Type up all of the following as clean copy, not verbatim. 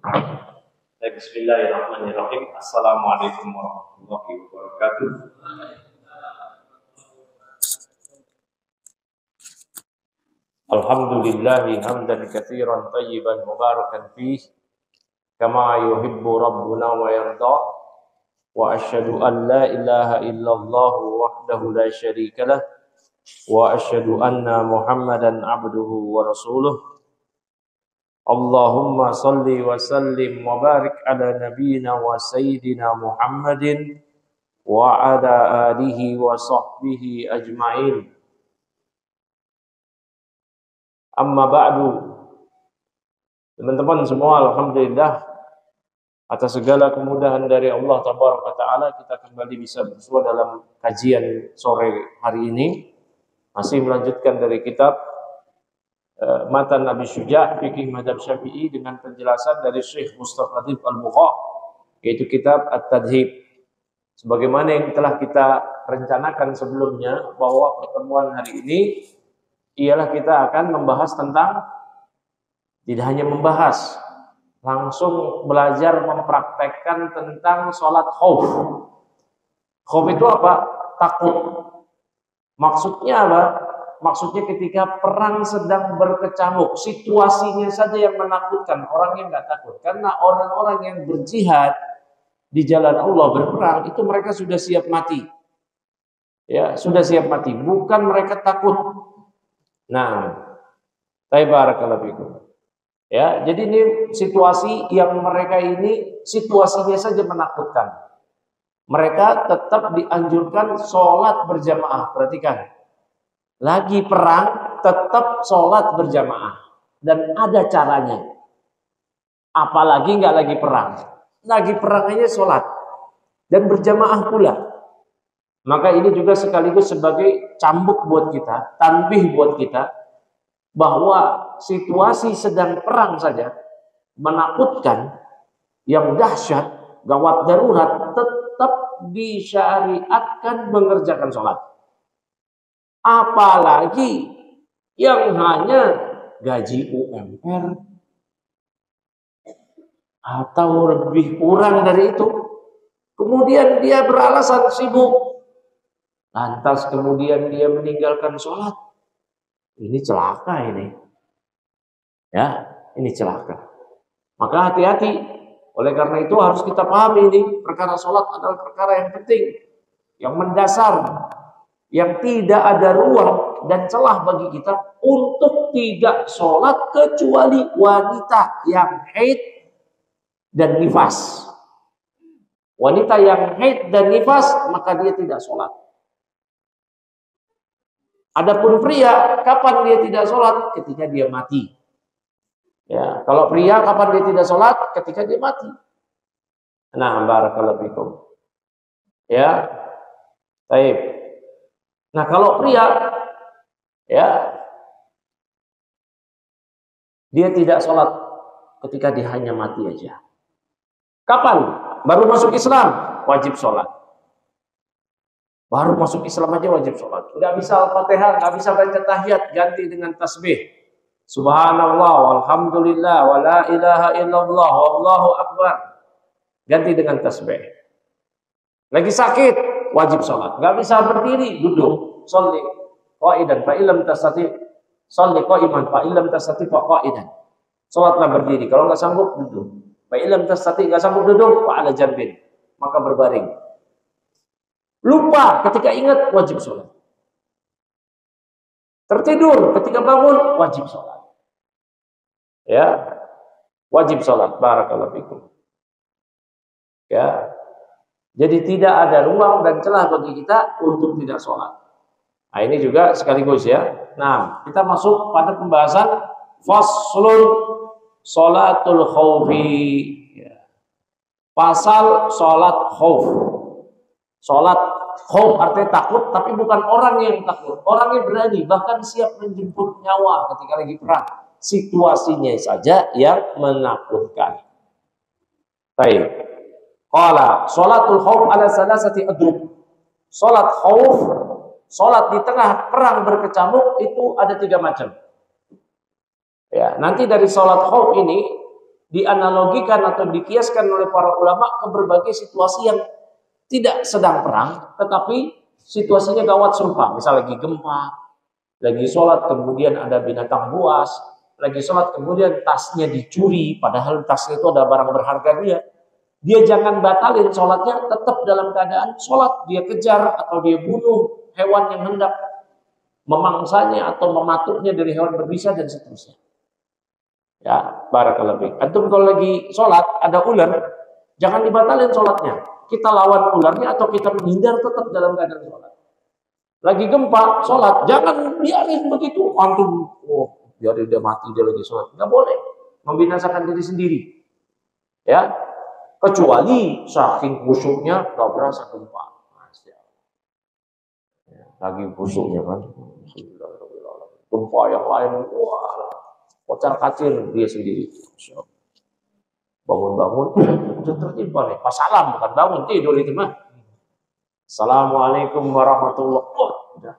Bismillahirrahmanirrahim. Assalamualaikum warahmatullahi wabarakatuh. Alhamdulillahi hamdan katsiran tayyiban mubarakan fih kama yuhibbu rabbuna wa yarda. Wa asyhadu an la ilaha illallah wahdahu la syarika lah wa asyhadu anna Muhammadan abduhu wa rasuluh. Allahumma salli wa sallim wa barik ala nabiyyina wa sayyidina Muhammadin wa ala alihi wa sahbihi ajma'in. Amma ba'du. Teman-teman semua, alhamdulillah atas segala kemudahan dari Allah Tabaraka Ta'ala, kita kembali bisa bersua dalam kajian sore hari ini. Masih melanjutkan dari kitab Matan Abi Syuja' Fikih Madhab Syafi'i dengan penjelasan dari Syekh Mustafadib Al-Bukha, yaitu kitab At-Tadhib. Sebagaimana yang telah kita rencanakan sebelumnya, bahwa pertemuan hari ini ialah kita akan membahas tentang, tidak hanya membahas, langsung belajar mempraktekkan tentang sholat khauf. Khauf itu apa? Takut. Maksudnya apa? Maksudnya ketika perang sedang berkecamuk, situasinya saja yang menakutkan, orangnya nggak takut. Karena orang-orang yang berjihad di jalan Allah berperang, itu mereka sudah siap mati. Ya, sudah siap mati. Bukan mereka takut. Nah, barakallahu fikum. Ya, jadi ini situasi yang mereka ini situasinya saja menakutkan. Mereka tetap dianjurkan sholat berjamaah. Perhatikan. Lagi perang, tetap sholat berjamaah. Dan ada caranya. Apalagi nggak lagi perang. Lagi perang aja sholat. Dan berjamaah pula. Maka ini juga sekaligus sebagai cambuk buat kita, tanbih buat kita, bahwa situasi sedang perang saja, menakutkan, yang dahsyat, gawat darurat, tetap disyariatkan mengerjakan sholat. Apalagi yang hanya gaji UMR atau lebih kurang dari itu, kemudian dia beralasan sibuk, lantas kemudian dia meninggalkan sholat. Ini celaka ini. Ya, ini celaka. Maka hati-hati. Oleh karena itu harus kita pahami ini, perkara sholat adalah perkara yang penting, yang mendasar, yang tidak ada ruang dan celah bagi kita untuk tidak sholat kecuali wanita yang haid dan nifas. Wanita yang haid dan nifas, maka dia tidak sholat. Adapun pria, kapan dia tidak sholat? Ketika dia mati. Ya, kalau pria, kapan dia tidak sholat? Ketika dia mati. Nah, barakallahu fikum. Ya, baik. Nah, kalau pria, ya, dia tidak sholat ketika dia hanya mati aja. Kapan? Baru masuk Islam, wajib sholat. Baru masuk Islam aja wajib sholat. Nggak bisa Al-Fatihah, nggak bisa baca tahiyat, ganti dengan tasbih. Subhanallah, walhamdulillah, wa la ilaha illallah, wallahu akbar. Ganti dengan tasbih. Lagi sakit, wajib sholat. Nggak bisa berdiri, duduk. Sholli qa'idan, fa illam tastati, sholli qa'iman, fa illam tastati fa qa'idan. Sholatlah berdiri. Kalau nggak sanggup, duduk. Fa illam tastati, nggak sanggup duduk, fa ala jambin. Maka berbaring. Lupa ketika ingat, wajib sholat. Tertidur ketika bangun, wajib sholat. Ya, wajib sholat. Barakallahu fikum. Ya, jadi tidak ada ruang dan celah bagi kita untuk tidak sholat. Nah, ini juga sekaligus ya. Nah, kita masuk pada pembahasan faslun sholatul khawfi. Ya. Pasal sholat khauf. Sholat khauf artinya takut, tapi bukan orang yang takut. Orang yang berani, bahkan siap menjemput nyawa ketika lagi perang. Situasinya saja yang menakutkan. Baik. Qala sholatul khauf ala salasati adrub. Sholat khauf, sholat di tengah perang berkecamuk itu ada 3 macam. Ya, nanti dari sholat khauf ini dianalogikan atau dikiaskan oleh para ulama ke berbagai situasi yang tidak sedang perang, tetapi situasinya gawat serupa. Misal lagi gempa, lagi sholat kemudian ada binatang buas, lagi sholat kemudian tasnya dicuri, padahal tasnya itu ada barang berharga dia jangan batalin sholatnya, tetap dalam keadaan sholat. Dia kejar atau dia bunuh hewan yang hendak memangsanya atau mematuknya dari hewan berbisa dan seterusnya. Ya, barakallahu fiik. Antum kalau lagi sholat ada ular, jangan dibatalin sholatnya. Kita lawan ularnya atau kita menghindar, tetap dalam keadaan sholat. Lagi gempa, sholat, jangan biarin begitu. Antum, biarin dia mati, dia lagi sholat. Nggak boleh, membinasakan diri sendiri. Ya, kecuali saking khusyuknya nggak berasa gempa. Ya, lagi khusyuknya kan, gempa yang lain, wah, kocar kacir dia sendiri. Bangun-bangun, udah tertimpa nih. Pas salam, bukan bangun, tidur itu mah. Assalamualaikum warahmatullahi wabarakatuh.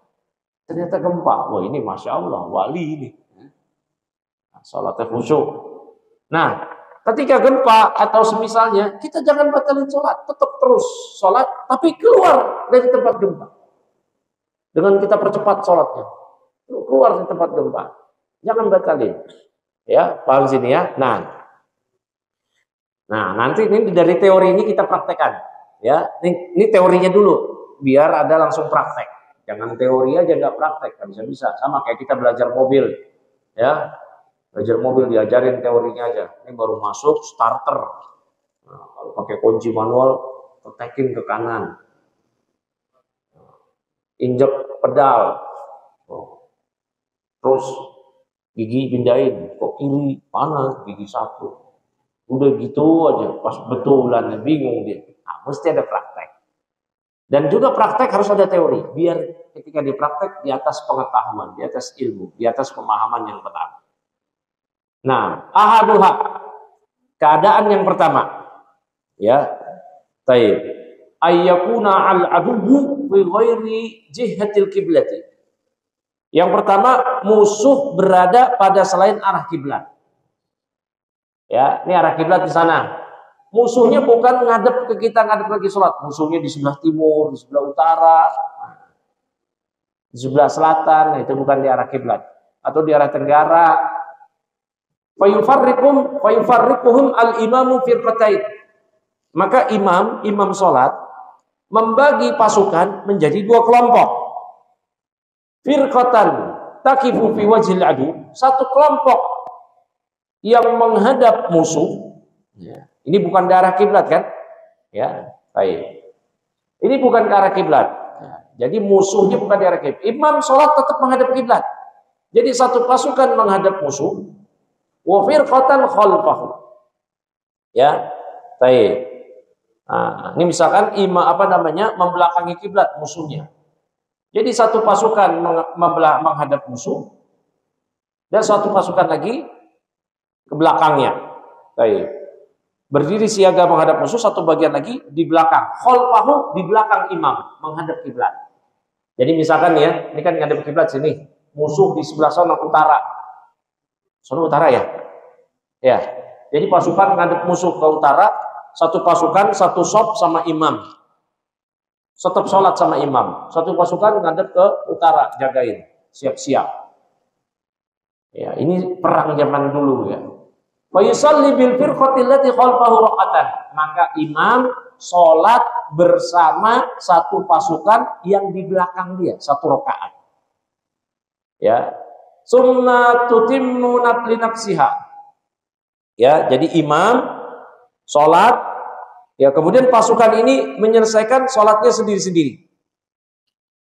Ternyata gempa. Wah, ini Masya Allah, wali ini. Nah, salatnya khusyuk. Nah, ketika gempa atau semisalnya, kita jangan batalin sholat. Tetap terus sholat, tapi keluar dari tempat gempa. Dengan kita percepat sholatnya. Keluar dari tempat gempa. Jangan batalin. Ya, paham sini ya? Nah, nanti ini dari teori ini kita praktekkan, ya. Ini teorinya dulu, biar ada langsung praktek. Jangan teori aja nggak praktek, nggak bisa. Sama kayak kita belajar mobil, ya. Belajar mobil diajarin teorinya aja. Ini baru masuk starter. Nah, kalau pakai kunci manual, tekin ke kanan, injek pedal, terus gigi pindahin, kok kiri panas, gigi satu. Udah gitu aja, pas betulan bingung dia. Nah, mesti ada praktek. Dan juga praktek harus ada teori, biar ketika dipraktek di atas pengetahuan, di atas ilmu, di atas pemahaman yang benar. Nah, ahaduha, keadaan yang pertama, ya, taib, ayyakuna al-adubu fi ghairi jihatil kiblati. Yang pertama, musuh berada pada selain arah kiblat. Ya, ini arah kiblat di sana. Musuhnya bukan ngadep ke kita, ngadep lagi sholat. Musuhnya di sebelah timur, di sebelah utara, di sebelah selatan. Nah, itu bukan di arah kiblat. Atau di arah tenggara. Fayufarriquhum al-imamu firqatain. Maka imam sholat membagi pasukan menjadi dua kelompok. Firqatan taqifu fi wajhil adu. Satu kelompok yang menghadap musuh, ya. Ini bukan ke arah kiblat kan? Ya, baik. Ini bukan ke arah kiblat. Ya. Jadi musuhnya bukan di arah kiblat. Imam sholat tetap menghadap kiblat. Jadi satu pasukan menghadap musuh, wa firqatan khalfahu. Ya, baik. Nah, ini misalkan membelakangi kiblat musuhnya. Jadi satu pasukan menghadap musuh dan satu pasukan lagi ke belakangnya. Baik. Berdiri siaga menghadap musuh, satu bagian lagi di belakang. Khalfahu, di belakang imam menghadap kiblat. Jadi misalkan ya, ini kan menghadap kiblat sini, musuh di sebelah sana utara. Sana utara ya? Ya. Jadi pasukan menghadap musuh ke utara, satu pasukan, satu sop sama imam. Tetap sholat sama imam. Satu pasukan menghadap ke utara, jagain, siap-siap. Ya, ini perang zaman dulu ya. Wa yusalli bil firqati allati khalfahu raqatan. Maka imam sholat bersama satu pasukan yang di belakang dia, satu rakaat. Ya. Summa tutimmu li nafsiha. Ya, jadi imam sholat, ya, kemudian pasukan ini menyelesaikan sholatnya sendiri-sendiri.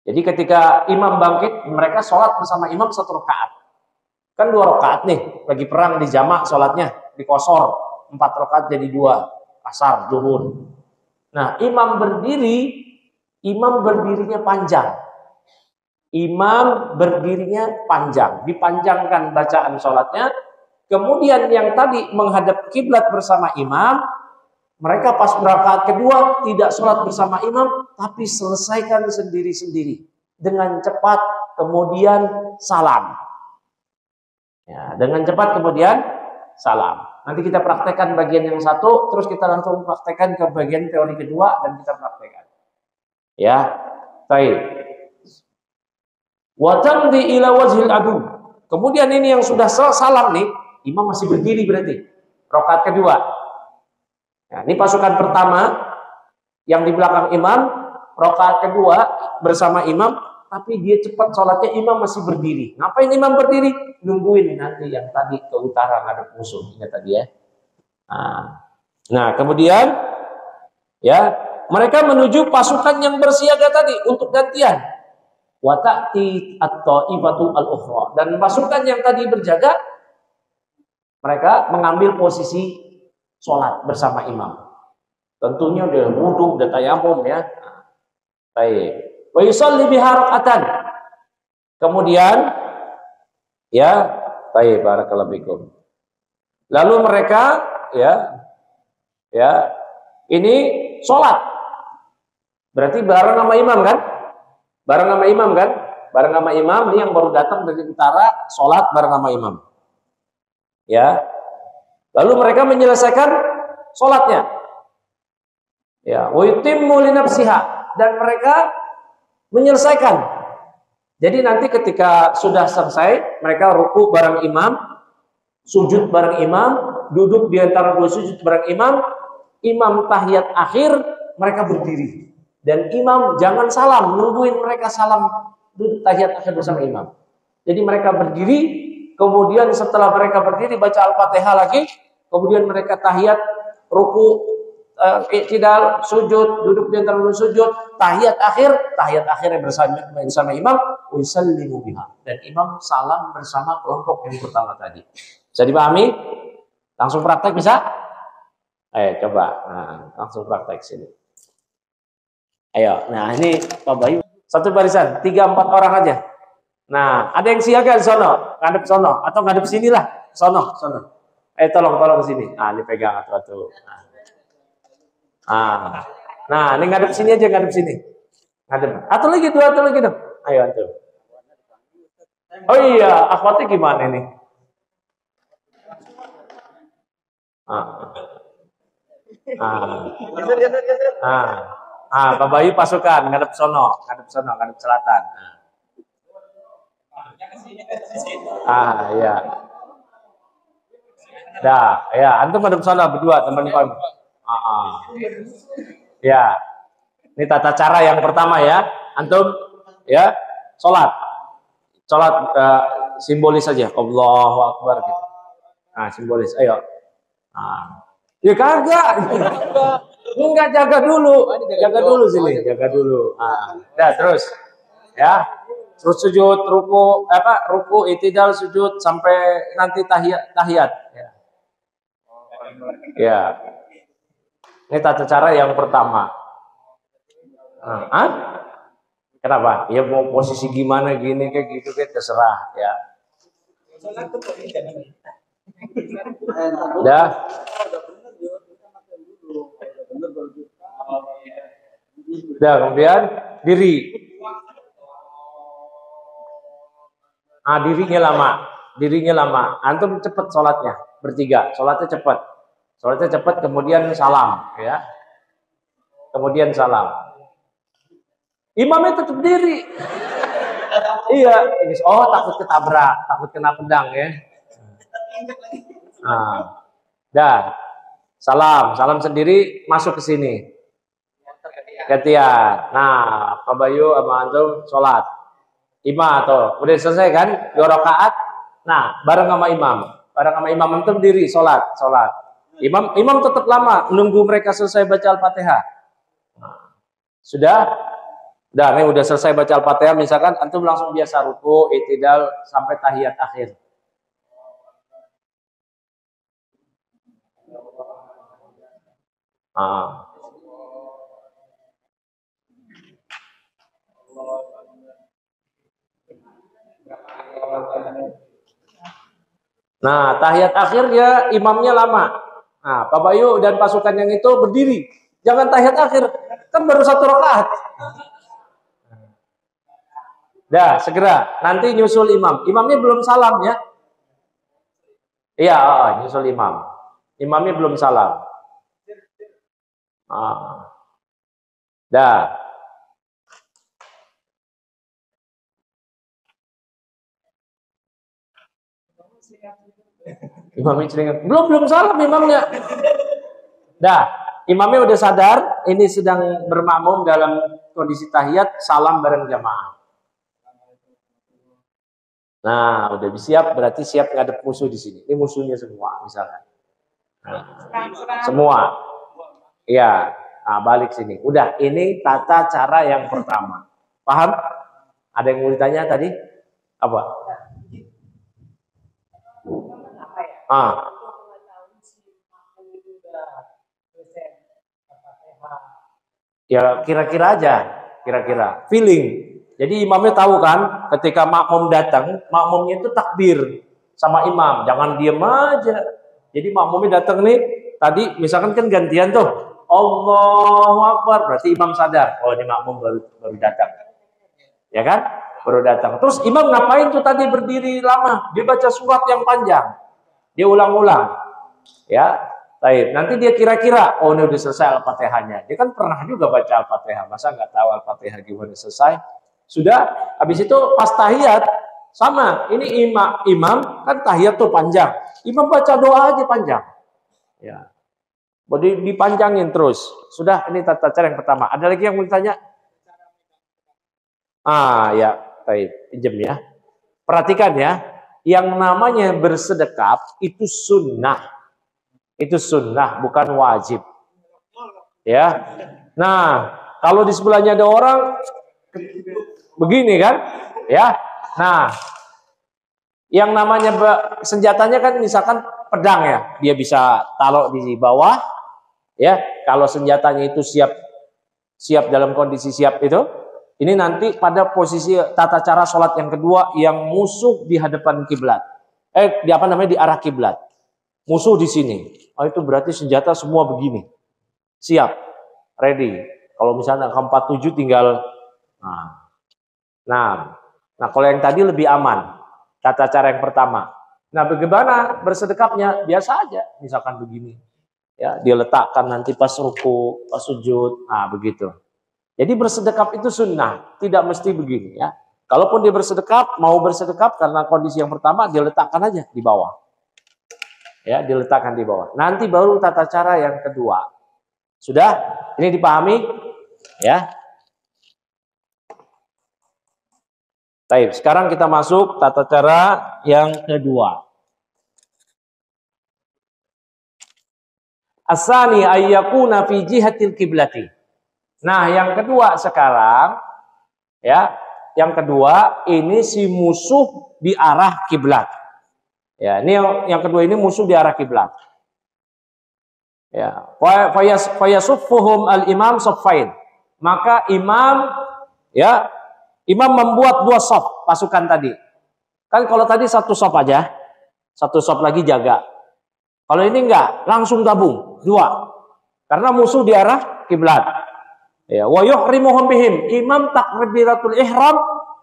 Jadi ketika imam bangkit, mereka sholat bersama imam satu rakaat. Kan 2 rakaat nih, lagi perang di jamak sholatnya, dikosor 4 rakaat jadi 2, asar, zuhur. Nah, imam berdirinya panjang. Imam berdirinya panjang, dipanjangkan bacaan sholatnya. Kemudian yang tadi menghadap kiblat bersama imam, mereka pas rakaat kedua tidak sholat bersama imam, tapi selesaikan sendiri-sendiri dengan cepat, kemudian salam. Ya, dengan cepat kemudian salam. Nanti kita praktekkan bagian yang satu, terus kita langsung praktekkan ke bagian teori kedua dan kita praktekkan. Ya, baik. Wa tamdi ila wajhil adu. Kemudian ini yang sudah salam nih, imam masih berdiri berarti. Rakaat kedua. Nah, ini pasukan pertama yang di belakang imam, rakaat kedua bersama imam, tapi dia cepat sholatnya, imam masih berdiri. Ngapain imam berdiri? Nungguin nanti yang tadi ke utara ngadep musuh. Ingat tadi ya. Nah, kemudian ya, mereka menuju pasukan yang bersiaga tadi untuk gantian. Wa ta'ti at-ta'ifatu al-ukhra. Dan pasukan yang tadi berjaga, mereka mengambil posisi sholat bersama imam. Tentunya udah wudu, udah tayamum ya. Baik. Wa yusalli biha rak'atan. Kemudian ya, baik, barakallahu fikum. Lalu mereka ya ini sholat. Berarti bareng sama imam kan? Bareng sama imam kan? Bareng sama imam, ini yang baru datang dari utara, sholat bareng sama imam. Ya. Lalu mereka menyelesaikan sholatnya. Ya, wa yutimmu li nafsiha, dan mereka menyelesaikan. Jadi nanti ketika sudah selesai, mereka ruku bareng imam, sujud bareng imam, duduk di antara dua sujud bareng imam, imam tahiyat akhir, mereka berdiri. Dan imam jangan salam, nungguin mereka salam duduk tahiyat akhir bersama imam. Jadi mereka berdiri, kemudian setelah mereka berdiri baca Al-Fatihah lagi, kemudian mereka tahiyat, ruku, i'tidal, sujud, duduk di antara dua sujud, tahiyat akhirnya bersama imam, usallimu biha, dan imam salam bersama kelompok yang pertama tadi. Bisa dipahami? Langsung praktek bisa? Ayo coba, langsung praktek sini. Ayo, nah ini Pak Bayu, satu barisan, 3-4 orang aja. Nah, ada yang siaga di sono, ngadep sono, atau ngadep sinilah, sono. Tolong sini. Ini pegang atu. Nah, ini ngadep sini aja, ngadep sini. Ngadep. Atau lagi dong. Ayo antum. Oh iya, akhwatnya gimana ini? Pak Bayu pasukan ngadep sono, ngadep selatan. Iya. Dah, ya, antum ngadep sono berdua teman-teman. Ya. Ini tata cara yang pertama ya. Antum ya, sholat simbolis saja, Allahu Akbar gitu. Simbolis. Ayo. Ya kagak. Enggak, jaga dulu sini, jaga dulu. Terus. Ya. Terus sujud, ruku, i'tidal, sujud sampai nanti tahiyat. Ya. Ini tata cara yang pertama. Kenapa? Ya mau posisi gimana gini kayak gitu terserah ya. Udah. Udah, kemudian diri. Dirinya lama. Antum cepet sholatnya, bertiga. Sholatnya cepet, kemudian salam ya. Kemudian salam. Imamnya tetap diri. Iya, takut ketabrak, takut kena pedang ya. Dah. Salam sendiri, masuk ke sini. Gantian. Nah, Pak Bayu sama antum sholat. Imam atau udah selesai kan? 2 rakaat. Nah, bareng sama imam antum diri sholat. Imam tetap lama menunggu mereka selesai baca Al-Fatihah. Sudah? Ini udah selesai baca Al-Fatihah, misalkan antum langsung biasa ruku, i'tidal sampai tahiyat akhir. Nah, tahiyat akhirnya imamnya lama. Nah, Pak Bayu dan pasukan yang itu berdiri. Jangan tahiyat akhir, kan baru 1 rakaat. Dah, segera. Nanti nyusul imam. Imamnya belum salam ya. Iya, nyusul imam. Imamnya belum salam. Dah. Imamnya celingak. Belum salam imamnya. Dah. Imamnya udah sadar, ini sedang bermakmum dalam kondisi tahiyat, salam bareng jamaah. Nah, udah siap, berarti siap ngadep musuh di sini. Ini musuhnya semua, misalkan. Nah, semua. Iya, nah, balik sini. Udah, ini tata cara yang pertama. Paham? Ada yang mau ditanya tadi? Apa? Ya kira-kira aja, kira-kira feeling. Jadi imamnya tahu kan, ketika makmum datang, makmumnya itu takbir sama imam, jangan diem aja. Jadi makmumnya datang nih, tadi misalkan kan gantian tuh, Allahu Akbar, berarti imam sadar, oh ini makmum baru datang, ya kan? Baru datang. Terus imam ngapain tuh tadi berdiri lama? Dia baca surat yang panjang, dia ulang-ulang, ya. Baik, nanti dia kira-kira, oh ini udah selesai Al-Fatihahnya. Dia kan pernah juga baca Al-Fatihah, masa nggak tahu Al-Fatihah gimana selesai? Sudah, habis itu pas tahiyat, sama, ini imam kan tahiyat tuh panjang. Imam baca doa aja panjang. Ya, dipanjangin terus. Sudah, ini tata cara yang pertama. Ada lagi yang mau ditanya? Ya, baik, pinjam ya. Perhatikan ya, yang namanya bersedekap itu sunnah. Itu sunnah, bukan wajib. Ya. Nah, kalau di sebelahnya ada orang begini kan? Ya. Nah, yang namanya senjatanya kan misalkan pedang ya, dia bisa taruh di bawah. Ya, kalau senjatanya itu siap dalam kondisi siap itu, ini nanti pada posisi tata cara sholat yang kedua yang musuh di hadapan kiblat. Di arah kiblat. Musuh di sini. Oh, itu berarti senjata semua begini. Siap. Ready. Kalau misalnya AK-47 tinggal Nah, kalau yang tadi lebih aman. Tata cara yang pertama. Nah, bagaimana bersedekapnya? Biasa aja. Misalkan begini. Ya, dia letakkan nanti pas ruku, pas sujud. Nah, begitu. Jadi bersedekap itu sunnah. Tidak mesti begini ya. Kalaupun dia mau bersedekap karena kondisi yang pertama, dia letakkan aja di bawah. Ya, diletakkan di bawah. Nanti baru tata cara yang kedua. Sudah? Ini dipahami? Ya. Baik, sekarang kita masuk tata cara yang kedua. Asani ayyakuna fi jihatil kiblati. Nah, yang kedua sekarang ya, yang kedua ini si musuh di arah kiblat. Ya, ini yang kedua ini musuh di arah kiblat. Ya, fayasuffuhum al-imam saffain. Maka imam membuat dua saf pasukan tadi. Kan kalau tadi satu saf aja, satu saf lagi jaga. Kalau ini enggak, langsung gabung dua. Karena musuh di arah kiblat. Ya, wa yuhrimuhum bihim. Imam takbiratul ihram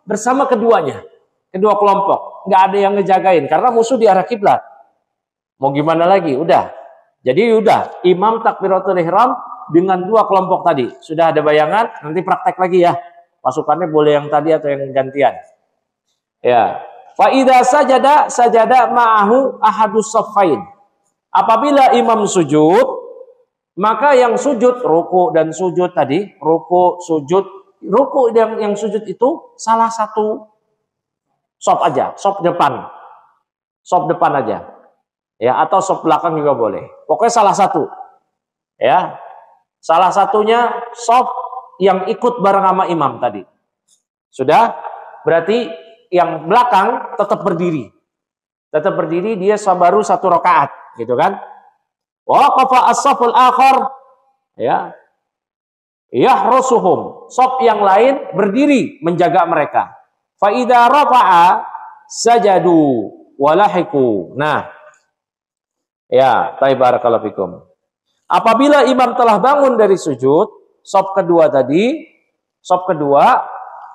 bersama keduanya. Kedua kelompok, nggak ada yang ngejagain karena musuh di arah kiblat. Mau gimana lagi? Udah. Jadi udah, imam takbiratul ihram dengan dua kelompok tadi. Sudah ada bayangan, nanti praktek lagi ya. Pasukannya boleh yang tadi atau yang gantian. Ya. Fa idza sajada ma'ahu ahadus saffain. Apabila imam sujud, maka yang sujud ruku dan sujud tadi, ruku yang sujud itu salah satu sop aja, sop depan aja, ya, atau sop belakang juga boleh. Pokoknya salah satu, ya, salah satunya sop yang ikut bareng sama imam tadi. Sudah, berarti yang belakang tetap berdiri, dia baru satu rakaat, gitu kan? Waqafa as-saful akhar, ya, yahrusuhum, sop yang lain berdiri menjaga mereka. Fa idza rafa'a sajadu walahiku. Nah, ya, barakallahu fikum. Apabila imam telah bangun dari sujud, saf kedua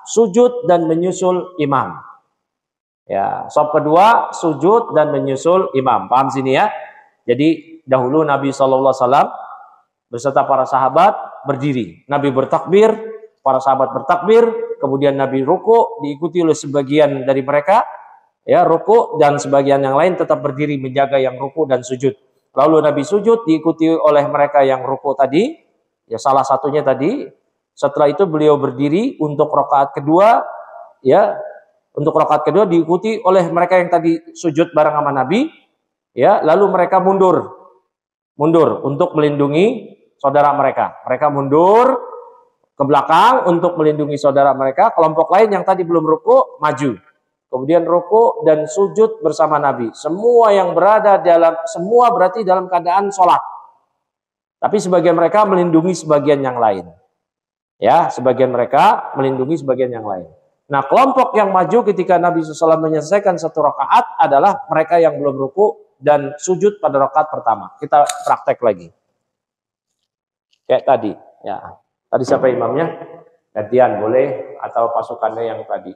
sujud dan menyusul imam. Ya, shaf kedua sujud dan menyusul imam. Paham sini ya? Jadi dahulu Nabi SAW beserta para sahabat berdiri. Nabi bertakbir, para sahabat bertakbir, kemudian Nabi ruku, diikuti oleh sebagian dari mereka, ya ruku, dan sebagian yang lain tetap berdiri menjaga yang ruku dan sujud. Lalu Nabi sujud diikuti oleh mereka yang ruku tadi, ya salah satunya tadi. Setelah itu beliau berdiri untuk rakaat kedua, ya. Untuk rakaat kedua diikuti oleh mereka yang tadi sujud bareng sama Nabi, ya, lalu mereka mundur untuk melindungi saudara mereka. Mereka mundur ke belakang untuk melindungi saudara mereka. Kelompok lain yang tadi belum ruku maju. Kemudian ruku dan sujud bersama Nabi. Semua berarti dalam keadaan sholat. Tapi sebagian mereka melindungi sebagian yang lain. Ya, sebagian mereka melindungi sebagian yang lain. Nah, kelompok yang maju ketika Nabi SAW menyelesaikan satu rakaat adalah mereka yang belum ruku dan sujud pada rakaat pertama. Kita praktek lagi. Kayak tadi. Ya. Tadi siapa imamnya? Gantian boleh atau pasukannya yang tadi.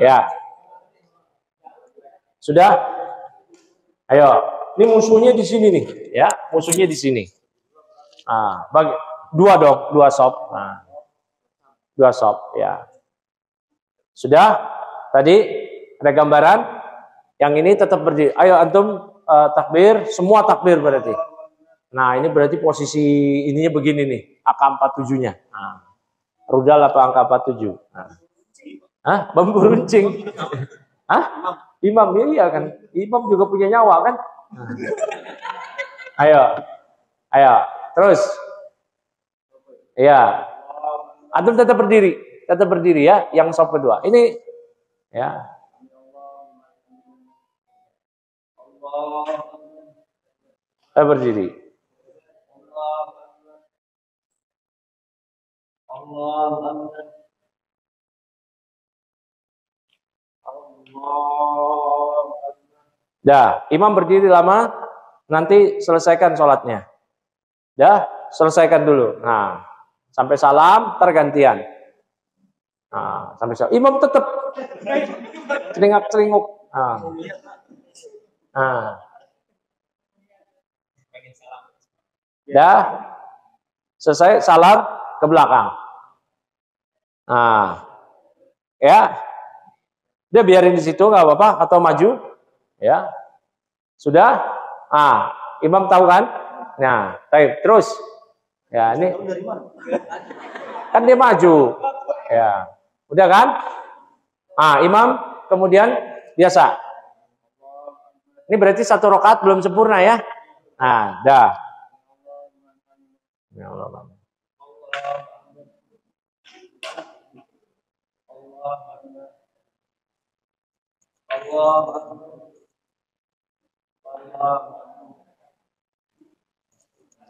Ya. Sudah? Ayo. Ini musuhnya di sini nih, ya. Musuhnya di sini. Ah, dua shop. Nah. Dua shop, ya. Sudah? Tadi ada gambaran? Yang ini tetap berdiri. Ayo antum takbir, semua takbir berarti. Nah, ini berarti posisi ininya begini nih, angka 47-nya. Nah. Rudal apa angka 47? Nah. Hah? Bambu runcing. Hah? Imam, iya kan? Imam juga punya nyawa kan? Nah. Ayo. Terus. Ya. Antum tetap berdiri ya, yang shop kedua. Ini ya. Saya berdiri. Dah, imam berdiri lama, nanti selesaikan sholatnya. Dah, selesaikan dulu. Nah, sampai salam, tergantian. Nah, sampai salam. Imam tetap celingak-celinguk. Nah. Dah, selesai salam ke belakang. Nah, ya, dia biarin di situ nggak apa-apa atau maju, ya, sudah. Imam tahu kan? Nah, terus, ya ini kan dia maju, ya, udah kan? Imam kemudian biasa. Ini berarti satu rakaat belum sempurna ya? Nah, dah. Ya Allah.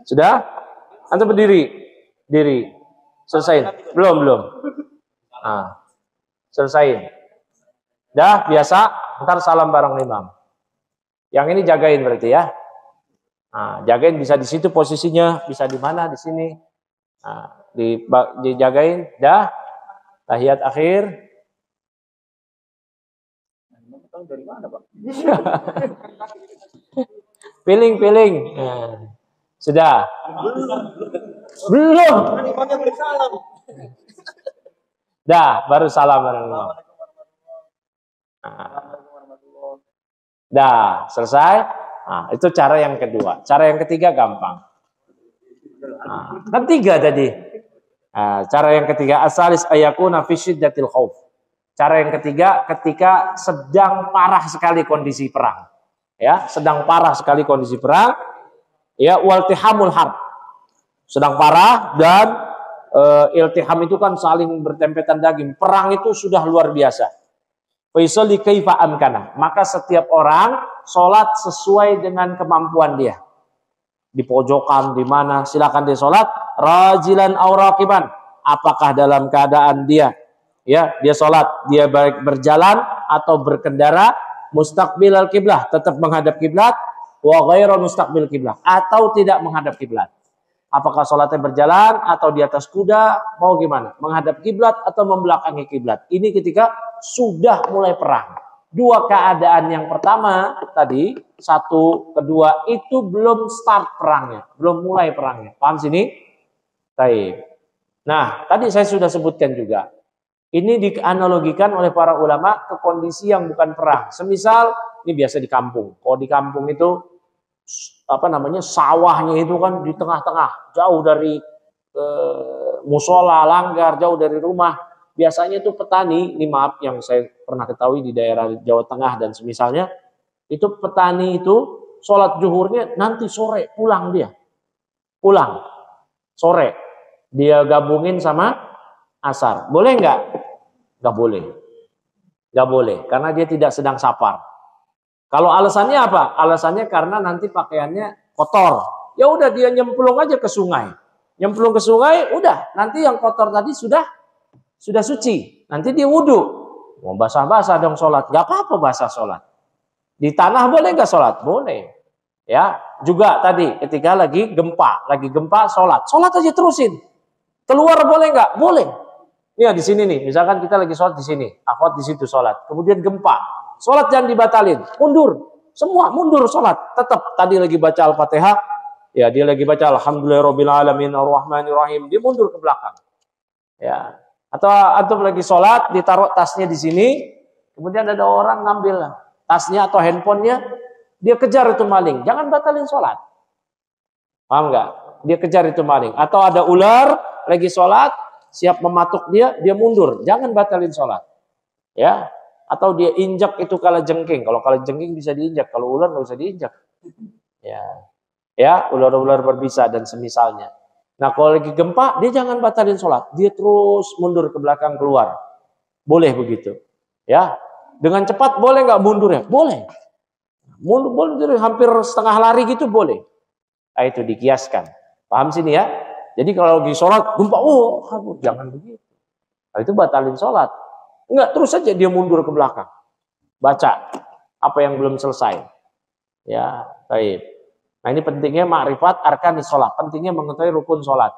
Sudah? Antum berdiri. Diri. Selesai. Belum. Selesai. Dah, biasa. Ntar salam bareng imam. Yang ini jagain berarti ya. Jagain bisa di situ posisinya, bisa di mana, di sini. Dijagain. Dah. Tahiyat akhir. Dari mana, Pak? Piling. Sudah. Belum. Dah, baru salam. Dah, selesai. Itu cara yang kedua. Cara yang ketiga gampang. Kan 3 tadi. Cara yang ketiga, asalis ayakuna fi syiddatil khauf. Cara yang ketiga, ketika sedang parah sekali kondisi perang. Ya, sedang parah sekali kondisi perang. Ya, waltihamul harb. Sedang parah dan iltiham itu kan saling bertempetan daging. Perang itu sudah luar biasa. Faisali kaifa amkana. Maka setiap orang sholat sesuai dengan kemampuan dia. Di pojokan, di mana, silakan dia sholat. Rajilan aw raqiban. Apakah dalam keadaan dia sholat, dia baik berjalan atau berkendara, mustaqbil al-qiblah, tetap menghadap kiblat, wa ghairu mustaqbil qiblah, atau tidak menghadap kiblat. Apakah sholatnya berjalan atau di atas kuda, mau gimana? Menghadap kiblat atau membelakangi kiblat. Ini ketika sudah mulai perang. Dua keadaan yang pertama tadi, satu, kedua, itu belum start perangnya. Belum mulai perangnya. Paham sini? Baik. Nah, tadi saya sudah sebutkan juga. Ini dianalogikan oleh para ulama ke kondisi yang bukan perang. Semisal, ini biasa di kampung. Kalau di kampung itu, sawahnya itu kan di tengah-tengah, jauh dari musola, langgar, jauh dari rumah. Biasanya itu petani, ini maaf yang saya pernah ketahui di daerah Jawa Tengah dan semisalnya, itu petani itu sholat zuhurnya nanti sore pulang dia. Pulang sore. Dia gabungin sama asar. Boleh nggak? Nggak boleh. Nggak boleh, karena dia tidak sedang safar. Kalau alasannya apa? Alasannya karena nanti pakaiannya kotor. Ya udah dia nyemplung aja ke sungai. Nyemplung ke sungai, udah. Nanti yang kotor tadi sudah suci. Nanti dia wudhu. Mau basah-basah dong sholat. Gak apa-apa basah sholat. Di tanah boleh gak sholat? Boleh. Ya, juga tadi ketika lagi gempa sholat. Sholat aja terusin. Keluar boleh gak? Boleh. Ini ya di sini nih. Misalkan kita lagi sholat di sini. Akhwat di situ sholat. Kemudian gempa. Sholat jangan dibatalin. Mundur. Semua mundur sholat. Tetap tadi lagi baca Al-Fatihah. Ya, dia lagi baca Alhamdulillahirrahmanirrahim Ar-Rahmanirrahim. Dia mundur ke belakang. Ya. Atau antum lagi sholat, ditaruh tasnya di sini, kemudian ada orang ngambil tasnya atau handphonenya, dia kejar itu maling. Jangan batalin sholat. Paham nggak? Dia kejar itu maling. Atau ada ular lagi sholat, siap mematuk dia mundur. Jangan batalin sholat. Ya. Atau dia injak itu kalajengking. Kalau kalajengking bisa diinjak, kalau ular nggak bisa diinjak. Ya, ular-ular berbisa dan semisalnya. Nah, kalau lagi gempa, dia jangan batalin sholat. Dia terus mundur ke belakang keluar. Boleh begitu. Ya, dengan cepat boleh nggak mundurnya? Boleh. Mundur hampir setengah lari gitu boleh. Nah, itu dikiaskan. Paham sini ya? Jadi kalau lagi sholat, gempa, jangan begitu. Nah, itu batalin sholat. Enggak, terus saja dia mundur ke belakang. Baca apa yang belum selesai. Ya, baik. Nah, ini pentingnya ma'rifat arkanis sholat. Pentingnya mengetahui rukun sholat.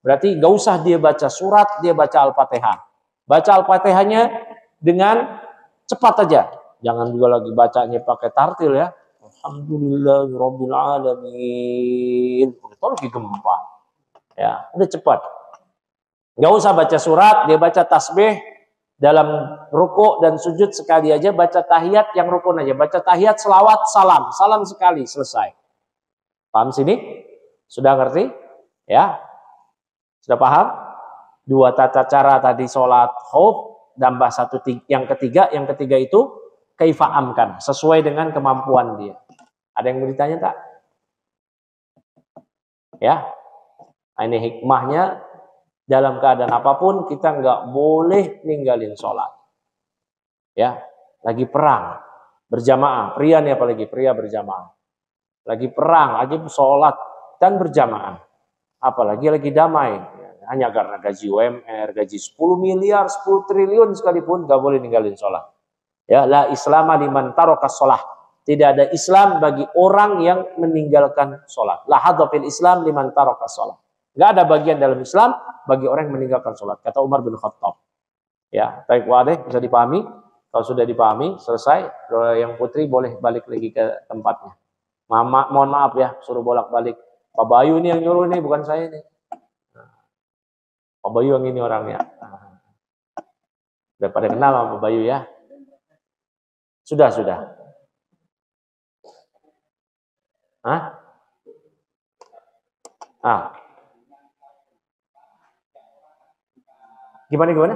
Berarti gak usah dia baca surat, dia baca Al-Fatihah. Baca Al-Fatihahnya dengan cepat aja. Jangan juga lagi bacanya pakai tartil ya. Alhamdulillahirrabbilalamin. Itu lagi gempa. Ya, udah cepat. Gak usah baca surat, dia baca tasbih. Dalam ruku dan sujud sekali aja. Baca tahiyat yang rukun aja. Baca tahiyat, selawat, salam. Salam sekali, selesai. Paham sini? Sudah ngerti? Ya? Sudah paham? Dua tata cara tadi sholat khauf, tambah yang ketiga itu kaifaamkan, sesuai dengan kemampuan dia. Ada yang mau ditanya tak? Ya? Nah, ini hikmahnya, dalam keadaan apapun kita nggak boleh ninggalin sholat. Ya? Lagi perang, berjamaah, pria nih apalagi, pria berjamaah. Lagi perang, lagi sholat dan berjamaah. Apalagi lagi damai. Hanya karena gaji UMR, gaji 10 miliar, 10 triliun sekalipun gak boleh ninggalin sholat. Ya, la islama liman tarokas sholat. Tidak ada Islam bagi orang yang meninggalkan sholat. La hadza fil Islam liman tarokas sholat. Gak ada bagian dalam Islam bagi orang yang meninggalkan sholat. Kata Umar bin Khattab. Ya, baik wadih, bisa dipahami. Kalau sudah dipahami, selesai. Kalau yang putri boleh balik lagi ke tempatnya. Mama, mohon maaf ya, suruh bolak-balik. Pak Bayu ini yang nyuruh nih, bukan saya nih. Pak Bayu yang ini orangnya. Udah pada kenal sama Pak Bayu ya? Sudah. Hah? Gimana?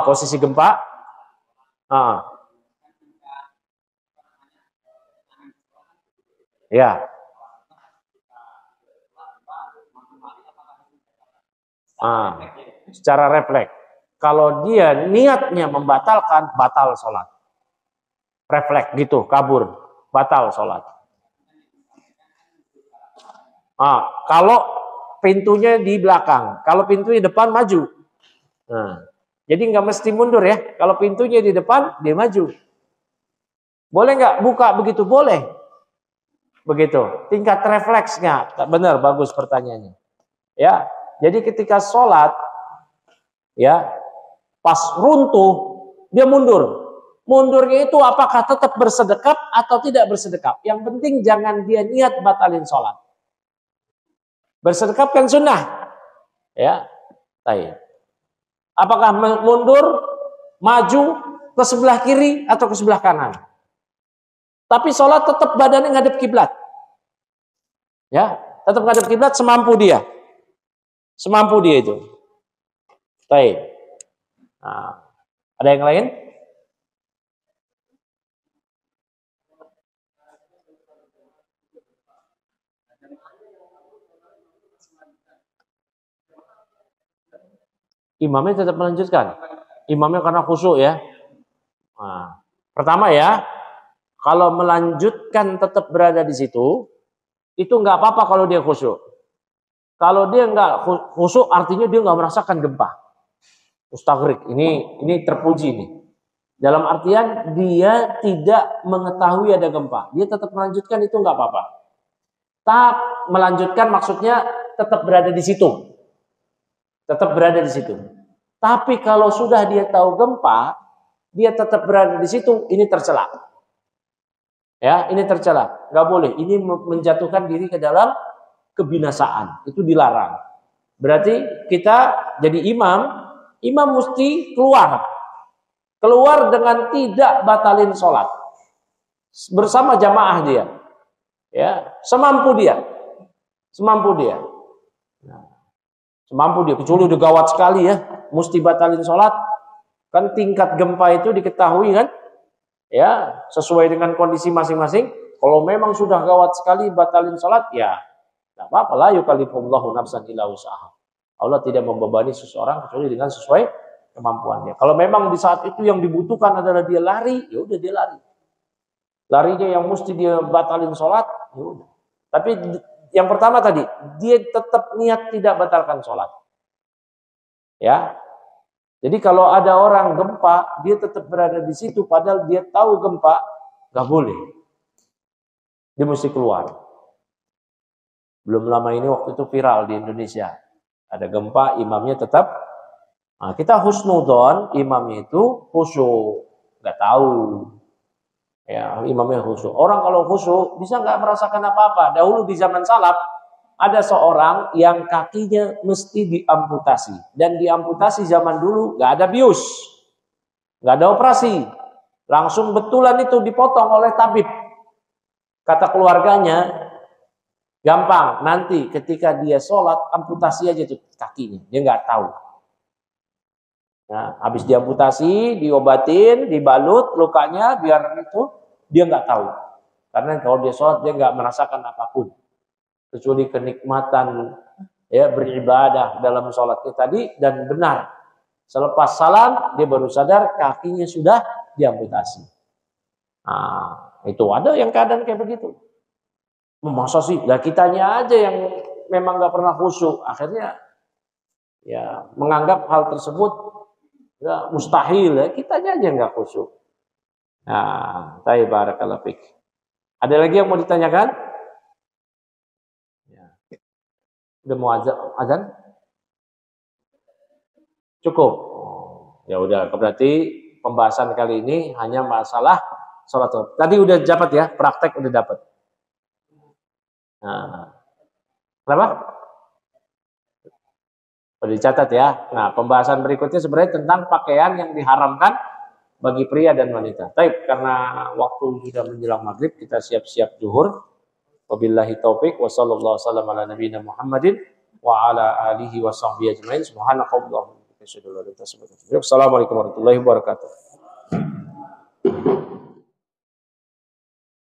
Posisi gempa. Ya. Secara refleks. Kalau dia niatnya membatalkan, batal sholat. Refleks gitu, kabur, batal sholat. Kalau pintunya di belakang, kalau pintunya depan maju. Jadi nggak mesti mundur ya. Kalau pintunya di depan, dia maju. Boleh nggak buka begitu? Boleh. Begitu. Tingkat refleksnya. Benar, bagus pertanyaannya. Ya. Jadi ketika sholat, ya, pas runtuh, dia mundur. Mundurnya itu apakah tetap bersedekap atau tidak bersedekap. Yang penting jangan dia niat batalin sholat. Bersedekap kan sunnah. Ya. Baik. Apakah mundur, maju ke sebelah kiri atau ke sebelah kanan. Tapi sholat tetap badannya ngadep kiblat. Ya, tetap ngadep kiblat semampu dia. Semampu dia itu. Baik. Nah, ada yang lain? Imamnya tetap melanjutkan. Imamnya karena khusyuk ya. Nah, pertama ya, kalau melanjutkan tetap berada di situ, itu nggak apa-apa kalau dia khusyuk. Kalau dia nggak khusyuk, artinya dia nggak merasakan gempa. Mustagrik, ini terpuji nih. Dalam artian dia tidak mengetahui ada gempa, dia tetap melanjutkan itu nggak apa-apa. Tetap melanjutkan maksudnya tetap berada di situ, tetap berada di situ. Tapi kalau sudah dia tahu gempa, dia tetap berada di situ, ini tercela. Ya, ini tercela, nggak boleh. Ini menjatuhkan diri ke dalam kebinasaan, itu dilarang. Berarti kita jadi imam mesti keluar dengan tidak batalin sholat bersama jamaah dia, ya, semampu dia. Nah, semampu dia, kecuali udah gawat sekali ya, mesti batalin sholat. Kan tingkat gempa itu diketahui kan, ya, sesuai dengan kondisi masing-masing. Kalau memang sudah gawat sekali batalin sholat, ya tidak apa-apa, la yukallifullahu nafsan illa wus'aha. Allah tidak membebani seseorang kecuali dengan sesuai kemampuannya. Kalau memang di saat itu yang dibutuhkan adalah dia lari, ya udah dia lari. Larinya yang mesti dia batalin sholat, ya udah. Tapi yang pertama tadi, dia tetap niat tidak batalkan sholat. Ya. Jadi kalau ada orang gempa, dia tetap berada di situ, padahal dia tahu gempa, nggak boleh. Dia mesti keluar. Belum lama ini waktu itu viral di Indonesia. Ada gempa, imamnya tetap. Nah, kita husnudon, imamnya itu khusyuk, nggak tahu. Ya, imamnya khusyuk. Orang kalau khusyuk bisa nggak merasakan apa-apa. Dahulu di zaman salaf ada seorang yang kakinya mesti diamputasi, dan diamputasi zaman dulu nggak ada bius, nggak ada operasi, langsung betulan itu dipotong oleh tabib. Kata keluarganya, gampang, nanti ketika dia sholat amputasi aja tuh kakinya, dia nggak tahu. Nah, habis diamputasi, diobatin, dibalut lukanya biar itu dia nggak tahu, karena kalau dia sholat dia nggak merasakan apapun kecuali kenikmatan ya beribadah dalam sholatnya tadi. Dan benar, selepas salam dia baru sadar kakinya sudah diamputasi. Nah, itu ada yang keadaan kayak begitu. Masa sih? Lah kitanya aja yang memang nggak pernah khusyuk, akhirnya ya menganggap hal tersebut ya mustahil, ya kitanya aja nggak khusyuk. Nah, barakallahu fik. Ada lagi yang mau ditanyakan? Udah mau azan? Cukup. Ya udah, berarti pembahasan kali ini hanya masalah sholat. Tadi udah dapat ya, praktek udah dapat. Nah, kenapa? Udah dicatat ya. Nah, pembahasan berikutnya sebenarnya tentang pakaian yang diharamkan bagi pria dan wanita. Baik, karena waktu sudah menjelang maghrib, kita siap-siap zuhur. Wabillahi taufik wa sallallahu wasallam ala nabiyina Muhammadin wa ala alihi wa sahbihi ajmain. Subhanakallahumma wa bihamdika asyhadu an la ilaha illa anta astaghfiruka wa atubu ilaik. Assalamualaikum warahmatullahi wabarakatuh.